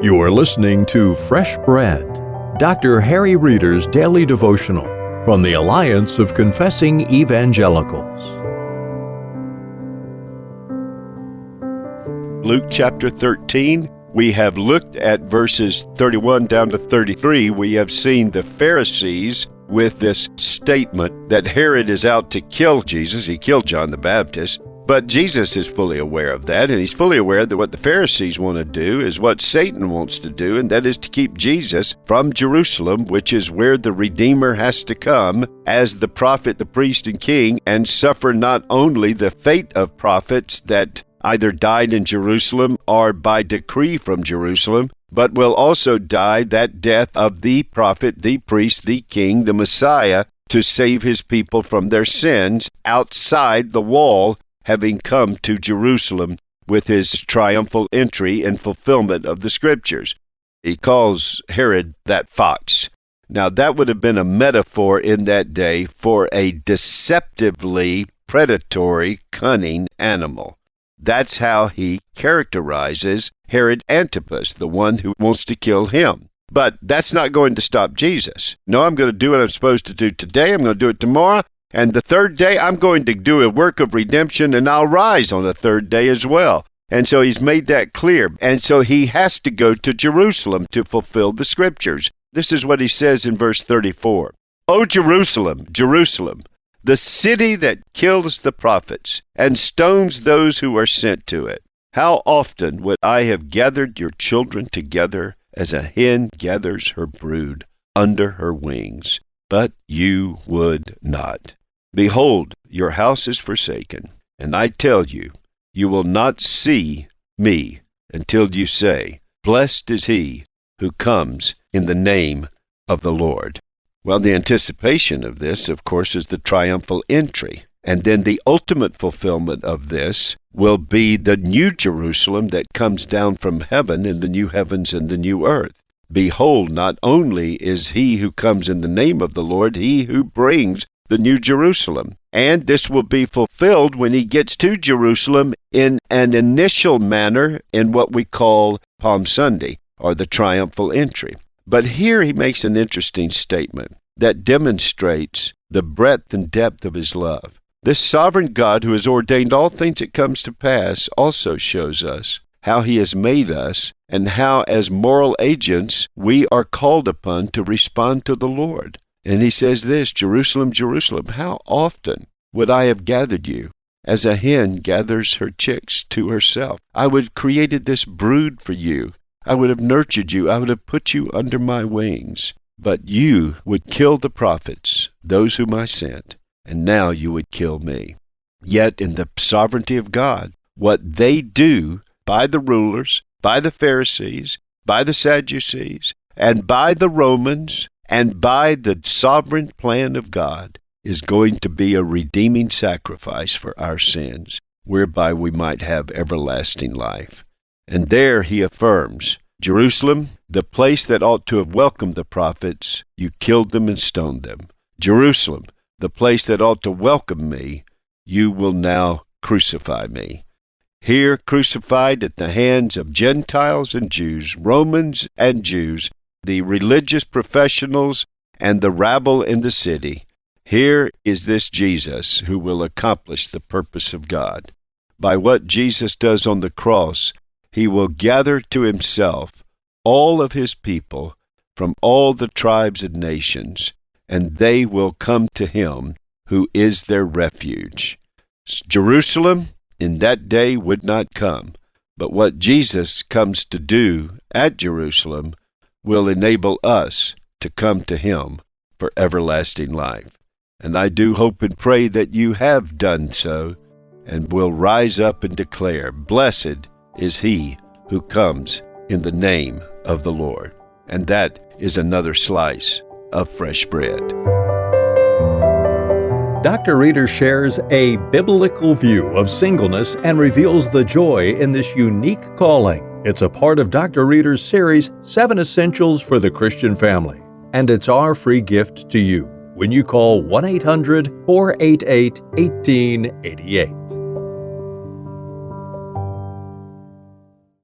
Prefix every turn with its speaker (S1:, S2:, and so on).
S1: You are listening to Fresh Bread, Dr. Harry Reeder's daily devotional from the Alliance of Confessing Evangelicals.
S2: Luke chapter 13, we have looked at verses 31 down to 33. We have seen the Pharisees with this statement that Herod is out to kill Jesus. He killed John the Baptist. But Jesus is fully aware of that, and he's fully aware that what the Pharisees want to do is what Satan wants to do, and that is to keep Jesus from Jerusalem, which is where the Redeemer has to come as the prophet, the priest, and king, and suffer not only the fate of prophets that either died in Jerusalem or by decree from Jerusalem, but will also die that death of the prophet, the priest, the king, the Messiah, to save his people from their sins outside the wall, having come to Jerusalem with his triumphal entry and fulfillment of the Scriptures. He calls Herod that fox. Now, that would have been a metaphor in that day for a deceptively predatory, cunning animal. That's how he characterizes Herod Antipas, the one who wants to kill him. But that's not going to stop Jesus. No, I'm going to do what I'm supposed to do today. I'm going to do it tomorrow. And the third day, I'm going to do a work of redemption, and I'll rise on the third day as well. And so he's made that clear. And so he has to go to Jerusalem to fulfill the Scriptures. This is what he says in verse 34. "O Jerusalem, Jerusalem, the city that kills the prophets and stones those who are sent to it. How often would I have gathered your children together as a hen gathers her brood under her wings, but you would not. Behold, your house is forsaken, and I tell you, you will not see me until you say, Blessed is he who comes in the name of the Lord." Well, the anticipation of this, of course, is the triumphal entry. And then the ultimate fulfillment of this will be the new Jerusalem that comes down from heaven in the new heavens and the new earth. Behold, not only is he who comes in the name of the Lord, he who brings the new Jerusalem. And this will be fulfilled when he gets to Jerusalem in an initial manner in what we call Palm Sunday, or the triumphal entry. But here he makes an interesting statement that demonstrates the breadth and depth of his love. This sovereign God who has ordained all things that comes to pass also shows us how he has made us and how as moral agents we are called upon to respond to the Lord. And he says this, Jerusalem, Jerusalem, how often would I have gathered you as a hen gathers her chicks to herself? I would have created this brood for you. I would have nurtured you. I would have put you under my wings. But you would kill the prophets, those whom I sent, and now you would kill me. Yet in the sovereignty of God, what they do by the rulers, by the Pharisees, by the Sadducees, and by the Romans, and by the sovereign plan of God, is going to be a redeeming sacrifice for our sins, whereby we might have everlasting life. And there he affirms, Jerusalem, the place that ought to have welcomed the prophets, you killed them and stoned them. Jerusalem, the place that ought to welcome me, you will now crucify me. Here crucified at the hands of Gentiles and Jews, Romans and Jews, the religious professionals and the rabble in the city, here is this Jesus who will accomplish the purpose of God. By what Jesus does on the cross, he will gather to himself all of his people from all the tribes and nations, and they will come to him who is their refuge. Jerusalem in that day would not come, but what Jesus comes to do at Jerusalem will enable us to come to him for everlasting life. And I do hope and pray that you have done so and will rise up and declare, Blessed is he who comes in the name of the Lord. And that is another slice of fresh bread.
S1: Dr. Reeder shares a biblical view of singleness and reveals the joy in this unique calling. It's a part of Dr. Reeder's series, 7 Essentials for the Christian Family. And it's our free gift to you when you call 1-800-488-1888.